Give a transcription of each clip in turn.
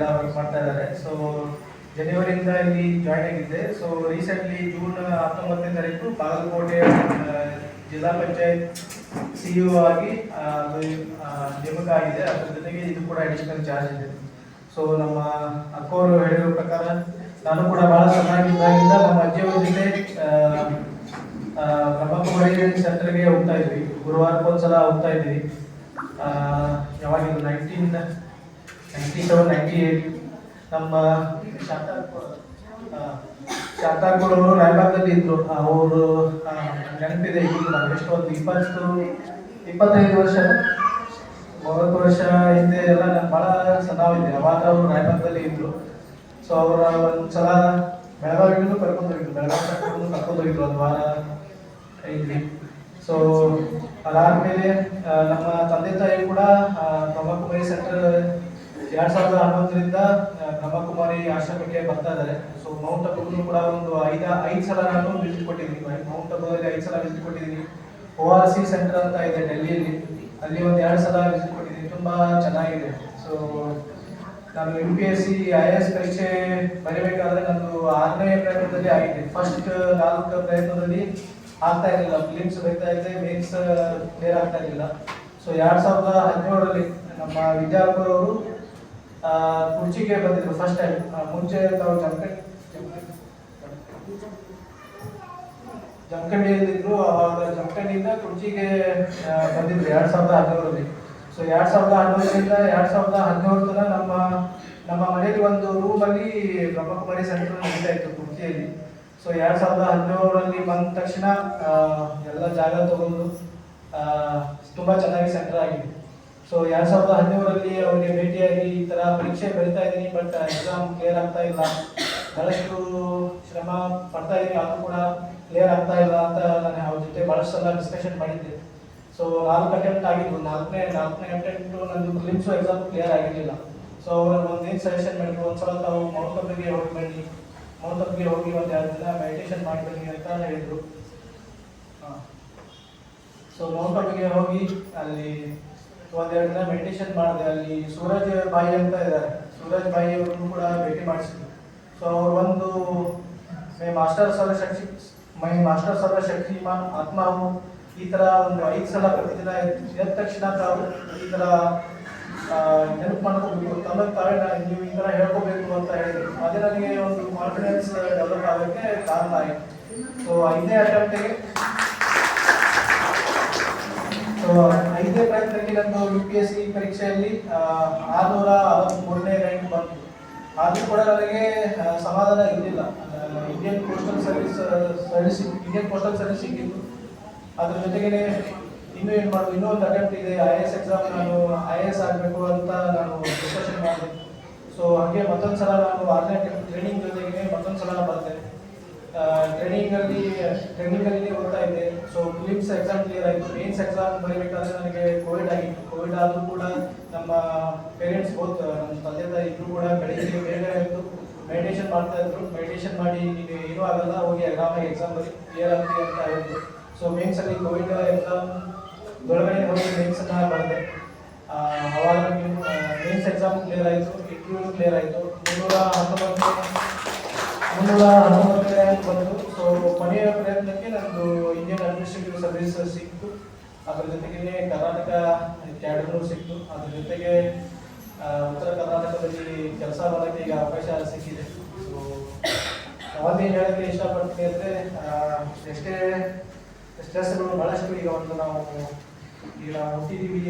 ಎಲ್ಲ ವರ್ಕ್ ಮಾಡ್ತಾ ಇದ್ದಾರೆ. ಸೊ ಜನವರಿಯಿಂದ ಇಲ್ಲಿ ಜಾಯ್ನ್ ಆಗಿದ್ದೆ. ಸೊ ರೀಸೆಂಟ್ಲಿ ಜೂನ್ 19ನೇ ತಾರೀಕು ಬಾಗಲಕೋಟೆ ಜಿಲ್ಲಾ ಪಂಚಾಯತ್ ಸಿಇಒ ಆಗಿ ನೇಮಕ ಆಗಿದೆ. ಅದರ ಜೊತೆಗೆ ಇದು ಕೂಡ ಅಡಿಷನಲ್ ಚಾರ್ಜ್ ಇದೆ. ಸೊ ನಮ್ಮ ಅಕ್ಕವರು ಹೇಳಿರೋ ಪ್ರಕಾರ ನಾನು ಕೂಡ ಬಹಳ ಚೆನ್ನಾಗಿದ್ದಾಗಿಂದ ನಮ್ಮ ಅಜ್ಜಿಯವರ ಜೊತೆ ಬ್ರಹ್ಮಕುಮಾರಿ ಸೆಂಟರ್ಗೆ ಹೋಗ್ತಾ ಇದ್ವಿ. ಗುರುವಾರಕ್ಕೊಂದ್ಸಲ ಹೋಗ್ತಾ ಇದ್ವಿ. ಯಾವಾಗಿದ್ದು 1997-98 ನಮ್ಮ ಶಾಂತಾಪುರವರು ರಾಯಬಾಗದಲ್ಲಿ ಇದ್ರು. ಅವರು ನೆನಪಿದೆ ಈಗ ನಾವು ಎಷ್ಟು ಒಂದು 25 ವರ್ಷ 30 ವರ್ಷ ಹಿಂದೆ ಎಲ್ಲ ನಾನು ಭಾಳ ಸಣ್ಣವಿದ್ದೆ. ಅವಾಗ ಅವರು ರಾಯಬಾಗದಲ್ಲಿ ಇದ್ರು. ಸೊ ಅವರ ಒಂದ್ಸಲ ಬೆಳಗಾವಿಗೂ ಕರ್ಕೊಂಡೋಗಿದ್ರು, ಬೆಳಗಾವಿ ಕರ್ಕೊಂಡೋಗಿದ್ರು ಒಂದು ವಾರ ಇಲ್ಲಿ. ಸೊ ಅದಾದ್ಮೇಲೆ ನಮ್ಮ ತಂದೆ ತಾಯಿ ಕೂಡ ಬ್ರಹ್ಮಕುಮಾರಿ ಸೆಂಟರ್ 2011ರಿಂದ ಬ್ರಹ್ಮಕುಮಾರಿ ಆಶ್ರಮಕ್ಕೆ ಬರ್ತಾ ಇದ್ದಾರೆ. ಸೊ ಮೌಂಟ್ ಅಬುಗೂ ಕೂಡ ಒಂದು ಐದು ಸಲ ನಾನು ವಿಸಿಟ್ ಕೊಟ್ಟಿದ್ದೀನಿ. ಮೌಂಟ್ ಅಬುದಲ್ಲಿ 5 ಸಲ ವಿಸಿಟ್ ಕೊಟ್ಟಿದ್ದೀನಿ. ORC ಸೆಂಟರ್ ಅಂತ ಇದೆ ಡೆಲ್ಲಿಯಲ್ಲಿ, ಅಲ್ಲಿ ಒಂದು 2 ಸಲ ವಿಸಿಟ್ ಕೊಟ್ಟಿದ್ದೀನಿ. ತುಂಬಾ ಚೆನ್ನಾಗಿದೆ. ಸೊ ನಾನು UPSC IAS ಪರೀಕ್ಷೆ ಬರೀಬೇಕಾದ್ರೆ ನಂದು 6ನೇ ಪ್ರಯತ್ನದಲ್ಲಿ ಆಗಿದೆ. ಫಸ್ಟ್ 4 ಪ್ರಯತ್ನದಲ್ಲಿ ಆಗ್ತಾ ಇರಲಿಲ್ಲ. ಫಿಲಿಮ್ಸ್ ಬರೀತಾ ಇದ್ದೆ, ಮೇನ್ಸ್ ಕ್ಲಿಯರ್ ಆಗ್ತಾ ಇರಲಿಲ್ಲ. ಸೊ 2017ರಲ್ಲಿ ನಮ್ಮ ವಿದ್ಯಾರ್ಥಿಗಳು ಕುರ್ಚಿಗೆ ಬಂದಿದ್ರು ಫಸ್ಟ್ ಟೈಮ್. ಮುಂಚೆ ತಾವು ಜಮಖಂಡಿಯಲ್ಲಿದ್ರು. ಅವಾಗ ಜಮಖಂಡಿಯಿಂದ ಕುರ್ಚಿಗೆ ಬಂದಿದ್ರು 2017ರಲ್ಲಿ. ಸೊ 2011ರಿಂದ 2017 ತನಕ ನಮ್ಮ ಮನೆಯಲ್ಲಿ ಒಂದು ರೂಮಲ್ಲಿ ಬ್ರಹ್ಮಕುಮಾರಿ ಸೆಂಟರ್ ನಡೀತಾ ಇತ್ತು ಕುರ್ಚಿಯಲ್ಲಿ. ಸೊ 2017ರಲ್ಲಿ ಬಂದ ತಕ್ಷಣ ಎಲ್ಲ ಜಾಗ ತಗೊಂಡು ತುಂಬ ಚೆನ್ನಾಗಿ ಸೆಂಟರ್ ಆಗಿದೆ. ಸೊ 2017ರಲ್ಲಿ ಅವರಿಗೆ ಭೇಟಿಯಾಗಿ ಈ ಥರ ಪರೀಕ್ಷೆ ಬರಿತಾ ಇದ್ದೀನಿ, ಬಟ್ ಎಕ್ಸಾಮ್ ಕ್ಲಿಯರ್ ಆಗ್ತಾ ಇಲ್ಲ, ಬಹಳಷ್ಟು ಶ್ರಮ ಪಡ್ತಾ ಇದ್ದೀನಿ, ಆದರೂ ಕೂಡ ಕ್ಲಿಯರ್ ಆಗ್ತಾ ಇಲ್ಲ ಅಂತ ನಾನು ಅವ್ರ ಜೊತೆ ಭಾಳಷ್ಟು ಸಲ ಡಿಸ್ಕಷನ್ ಮಾಡಿದ್ದೆ. ಸೊ 4 ಅಟೆಂಪ್ಟ್ ಆಗಿದ್ವು. ನಾಲ್ಕನೇ ಅಟೆಂಪ್ಟು ನಂದು ಫಿಲಿಮ್ಸು ಎಕ್ಸಾಮ್ ಕ್ಲಿಯರ್ ಆಗಿರಲಿಲ್ಲ. ಸೊ ಅವರು ಒಂದೇನು ಸಜೆಷನ್ ಮಾಡಿದ್ರು, ಒಂದ್ಸಲ ತಾವು ಮೌಂಟ್ ಅಬುಗೆ ಹೋಗಿ ಬನ್ನಿ, ಮೌಂಟ್ ಅಬುಗೆ ಹೋಗಿ ಒಂದು 2 ದಿನ ಮೆಡಿಟೇಷನ್ ಮಾಡಿ ಬನ್ನಿ ಅಂತ ಹೇಳಿದ್ರು. ಸೊ ಮೌಂಟ್ ಅಬುಗೆ ಹೋಗಿ ಅಲ್ಲಿ ಒಂದು 2 ದಿನ ಮೆಡಿಟೇಷನ್ ಮಾಡಿದೆ. ಅಲ್ಲಿ ಸೂರಜ್ ಬಾಯಿ ಅಂತ ಇದ್ದಾರೆ, ಸೂರಜ್ ಬಾಯಿ ಅವ್ರನ್ನು ಕೂಡ ಭೇಟಿ ಮಾಡಿಸಿದ್ರು. ಸೊ ಅವರು ಒಂದು ಮೈ ಮಾಸ್ಟರ್ ಸರ್ವಶಕ್ತಿಮಾನ್ ಆತ್ಮ ಈ ಥರ ಒಂದು 5 ಸಲ ಪ್ರತಿದಿನ ಎದ್ದ ತಕ್ಷಣ ತಾವು ಈ ಥರ ನೆನಪು ಮಾಡ್ಕೋಬೇಕು, ತಮಗೆ ತಾವೇ ನೀವು ಈ ಥರ ಹೇಳ್ಕೋಬೇಕು ಅಂತ ಹೇಳಿದ್ರು. ಅದೇ ನನಗೆ ಒಂದು ಕಾನ್ಫಿಡೆನ್ಸ್ ಡೆವಲಪ್ ಆಗೋಕ್ಕೆ ಕಾರಣ ಆಯಿತು. ಸೊ 5ನೇ ಅಟೆಂಪ್ಟಿಗೆ ಪ್ರಯತ್ನಕ್ಕೆ ನನ್ನ UPSC ಪರೀಕ್ಷೆಯಲ್ಲಿ 663ನೇ ರ್ಯಾಂಕ್ ಬಂತು. ಆದರೂ ಕೂಡ ನನಗೆ ಸಮಾಧಾನ ಇರಲಿಲ್ಲ. ಇಂಡಿಯನ್ ಪೋಸ್ಟಲ್ ಸರ್ವಿಸ್ ಸಿಕ್ಕಿತ್ತು. ಅದ್ರ ಜೊತೆಗೇ ಇನ್ನೂ ಒಂದು ಅಟೆಂಪ್ಟ್ ಇದೆ, IAS ಎಕ್ಸಾಮ್. ನಾನು IAS ಆಗಬೇಕು ಅಂತ ನಾನು ಡಿಸ್ಕಷನ್ ಮಾಡಿದೆ. ಸೊ ಹಾಗೆ ಮತ್ತೊಂದು ಸಲ ನಾನು 6ನೇ ಅಟೆಂಪ್ಟ್ ಟ್ರೈನಿಂಗ್ ಜೊತೆಗೆ ಮತ್ತೊಂದು ಸಲ ಬಂದೆ. ಟ್ರೈನಿಂಗಲ್ಲಿ ಓದ್ತಾ ಇದ್ದೆ. ಸೊ ಫಿಲಿಮ್ಸ್ ಎಕ್ಸಾಮ್ ಕ್ಲಿಯರ್ ಆಯಿತು. ಮೇನ್ಸ್ ಎಕ್ಸಾಮ್ ಬರೀಬೇಕಾದ್ರೆ ನನಗೆ ಕೋವಿಡ್ ಆಗಿತ್ತು. ಕೋವಿಡ್ ಆದರೂ ಕೂಡ ನಮ್ಮ ಪೇರೆಂಟ್ಸ್ ನಮ್ಮ ತಂದೆ ತಾಯಿ ಇಬ್ಬರು ಕೂಡ ಬೆಳಿಗ್ಗೆ ಬೇಗ ಎದ್ದು ಮೆಡಿಟೇಷನ್ ಮಾಡ್ತಾ ಇದ್ರು. ಮೆಡಿಟೇಷನ್ ಮಾಡಿ ನೀವು ಏನೂ ಆಗಲ್ಲ, ಹೋಗಿ ಆರಾಮಾಗಿ ಎಕ್ಸಾಮ್ ಬರೀ ಕ್ಲಿಯರ್ ಆಗ್ತೀವಿ ಅಂತ ಹೇಳಿದ್ರು. ಸೊ ಮೇನ್ಸಲ್ಲಿ ಕೋವಿಡ್ ಎಕ್ಸಾಮ್ ಒಳಗಡೆ ಹೋಗಿ ಮೇನ್ಸನ್ನು ಬರೆದೆ. ಅವಾಗ ಮೇನ್ಸ್ ಎಕ್ಸಾಮ್ ಕ್ಲಿಯರ್ ಆಯಿತು, ಇಂಟರ್ವ್ಯೂ ಕ್ಲಿಯರ್ ಆಯಿತು. 319 ರ್ಯಾಂಕ್ ಬಂತು. ಸೊ ಕೊನೆಯ ಪ್ರಯತ್ನಕ್ಕೆ ನಂದು ಇಂಡಿಯನ್ ಅಡ್ಮಿನಿಸ್ಟ್ರೇಟಿವ್ ಸರ್ವಿಸ್ ಸಿಕ್ತು. ಅದರ ಜೊತೆಗೆ ಕರ್ನಾಟಕ ಕ್ಯಾಡರ್ನೂ ಸಿಕ್ತು. ಅದ್ರ ಜೊತೆಗೆ ಉತ್ತರ ಕರ್ನಾಟಕದಲ್ಲಿ ಕೆಲಸ ಮಾಡೋಕ್ಕೆ ಈಗ ಅವಕಾಶ ಸಿಕ್ಕಿದೆ. ಸೊ ನಾವೇನು ಹೇಳೋಕ್ಕೆ ಇಷ್ಟಪಡ್ತೀನಿ ಅಂದರೆ, ಎಷ್ಟೇ ಸ್ಟ್ರೆಸ್ಗಳು ಭಾಳಷ್ಟು ಈಗ ಹುಟ್ಟಿದ್ದೀವಿ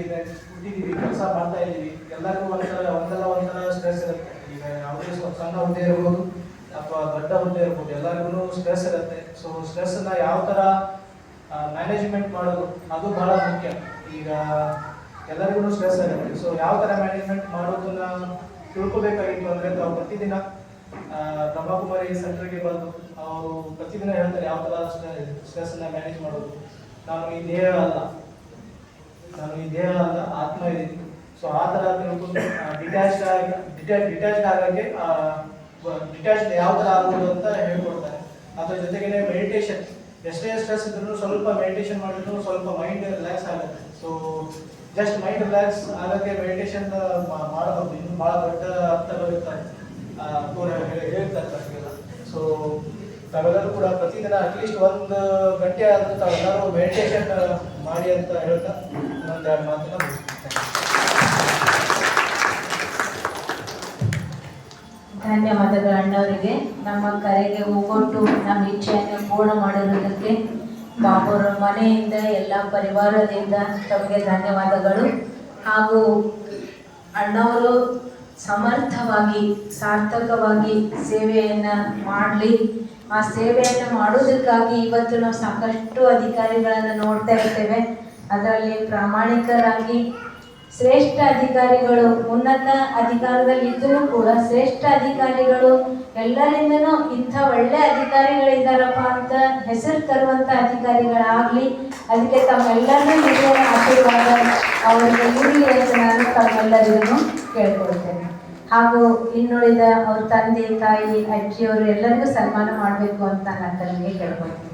ಕೆಲಸ ಮಾಡ್ತಾ ಇದ್ದೀವಿ. ಎಲ್ಲರಿಗೂ ಒಂದಲ್ಲ ಸ್ಟ್ರೆಸ್ ಇರುತ್ತೆ. ಈಗ ಯಾವುದೇ ಸಣ್ಣ ಹುದ್ದೆ ಇರ್ಬೋದು ಅಥವಾ ದೊಡ್ಡ ಹುದ್ದೆ ಇರ್ಬೋದು, ಎಲ್ಲರಿಗೂ ಸ್ಟ್ರೆಸ್ ಇರುತ್ತೆ. ಸೊ ಸ್ಟ್ರೆಸ್ಸನ್ನು ಯಾವ ಥರ ಮ್ಯಾನೇಜ್ಮೆಂಟ್ ಮಾಡೋದು ಅದು ಭಾಳ ಮುಖ್ಯ. ಈಗ ಎಲ್ಲರಿಗೂ ಸ್ಟ್ರೆಸ್ ಇರುತ್ತೆ. ಸೊ ಯಾವ ಥರ ಮ್ಯಾನೇಜ್ಮೆಂಟ್ ಮಾಡೋದನ್ನ ತಿಳ್ಕೊಬೇಕಾಗಿತ್ತು ಅಂದರೆ, ತಾವು ಪ್ರತಿದಿನ ಬ್ರಹ್ಮಕುಮಾರಿ ಸೆಂಟರ್ಗೆ ಬಂದು ಅವರು ಪ್ರತಿದಿನ ಹೇಳ್ತಾರೆ ಯಾವ ಥರ ಸ್ಟ್ರೆಸ್ಸನ್ನು ಮ್ಯಾನೇಜ್ ಮಾಡೋದು. ನಾನು ಈ ದೇಹ ಅಲ್ಲ, ಆತ್ಮ ಇದ್ದೀನಿ. ಸೊ ಆ ಥರ ತಿಳ್ಕೊಂಡು ಡಿಟ್ಯಾಚ್ಡ್ ಆಗೋಕ್ಕೆ ಡಿಟ್ಯಾಚ್ಡ್ ಯಾವ ಥರ ಆಗ್ಬೋದು ಅಂತ ಹೇಳ್ಕೊಡ್ತಾರೆ. ಅದ್ರ ಜೊತೆಗೆ ಮೆಡಿಟೇಷನ್, ಎಷ್ಟೇ ಸ್ಟ್ರೆಸ್ ಇದ್ರೂ ಸ್ವಲ್ಪ ಮೆಡಿಟೇಷನ್ ಮಾಡಿದ್ರು ಸ್ವಲ್ಪ ಮೈಂಡ್ ರಿಲ್ಯಾಕ್ಸ್ ಆಗುತ್ತೆ. ಸೊ ಜಸ್ಟ್ ಮೈಂಡ್ ರಿಲ್ಯಾಕ್ಸ್ ಆಗೋಕ್ಕೆ ಮೆಡಿಟೇಷನ್ ಮಾಡಬಹುದು. ಇನ್ನು ಭಾಳ ದೊಡ್ಡ ಅರ್ಥಗಳಿರ್ತಾರೆ ಹೇಳ್ತಾರೆ ನಮಗೆಲ್ಲ. ಸೊ ತಾವೆಲ್ಲರೂ ಕೂಡ ಪ್ರತಿದಿನ ಅಟ್ಲೀಸ್ಟ್ 1 ಗಂಟೆ ಆದರೂ ತಾವೆಲ್ಲರೂ ಮೆಡಿಟೇಷನ್ ಮಾಡಿ ಅಂತ ಹೇಳ್ತಾ ಇನ್ನೊಂದು ಮಾತನ್ನ ಮುಗಿಸ್ತೀನಿ. ಧನ್ಯವಾದಗಳು ಅಣ್ಣವರಿಗೆ, ನಮ್ಮ ಕರೆಗೆ ಹೋಗೊಟ್ಟು ನಮ್ಮ ಇಚ್ಛೆಯನ್ನು ಪೂರ್ಣ ಮಾಡಿರುವುದಕ್ಕೆ. ಬಾಬುರ ಮನೆಯಿಂದ ಎಲ್ಲ ಪರಿವಾರದಿಂದ ತಮಗೆ ಧನ್ಯವಾದಗಳು. ಹಾಗೂ ಅಣ್ಣವರು ಸಮರ್ಥವಾಗಿ ಸಾರ್ಥಕವಾಗಿ ಸೇವೆಯನ್ನು ಮಾಡಲಿ. ಆ ಸೇವೆಯನ್ನು ಮಾಡೋದಕ್ಕಾಗಿ ಇವತ್ತು ನಾವು ಸಾಕಷ್ಟು ಅಧಿಕಾರಿಗಳನ್ನು ನೋಡ್ತಾ ಇರ್ತೇವೆ. ಅದರಲ್ಲಿ ಪ್ರಾಮಾಣಿಕರಾಗಿ ಶ್ರೇಷ್ಠ ಅಧಿಕಾರಿಗಳು, ಉನ್ನತ ಅಧಿಕಾರದಲ್ಲಿ ಇದ್ದರೂ ಕೂಡ ಶ್ರೇಷ್ಠ ಅಧಿಕಾರಿಗಳು ಎಲ್ಲರಿಂದನೂ ಇಂಥ ಒಳ್ಳೆ ಅಧಿಕಾರಿಗಳಿದ್ದಾರಪ್ಪ ಅಂತ ಹೆಸರು ತರುವಂಥ ಅಧಿಕಾರಿಗಳಾಗಲಿ. ಅದಕ್ಕೆ ತಮ್ಮೆಲ್ಲರೂ ಹಿರಿಯರ ಆಶೀರ್ವಾದ ಅವರಿಗೆ ಇರಲಿ ಅಂತ ನಾನು ತಮ್ಮೆಲ್ಲರಿಗೂ ಕೇಳ್ಕೊಳ್ತೇನೆ. ಹಾಗೂ ಇನ್ನುಳಿದ ಅವ್ರ ತಂದೆ ತಾಯಿ ಅಜ್ಜಿಯವರು ಎಲ್ಲರಿಗೂ ಸನ್ಮಾನ ಮಾಡಬೇಕು ಅಂತ ನಾನು ತನಗೆ ಕೇಳ್ಕೊಳ್ತೀನಿ.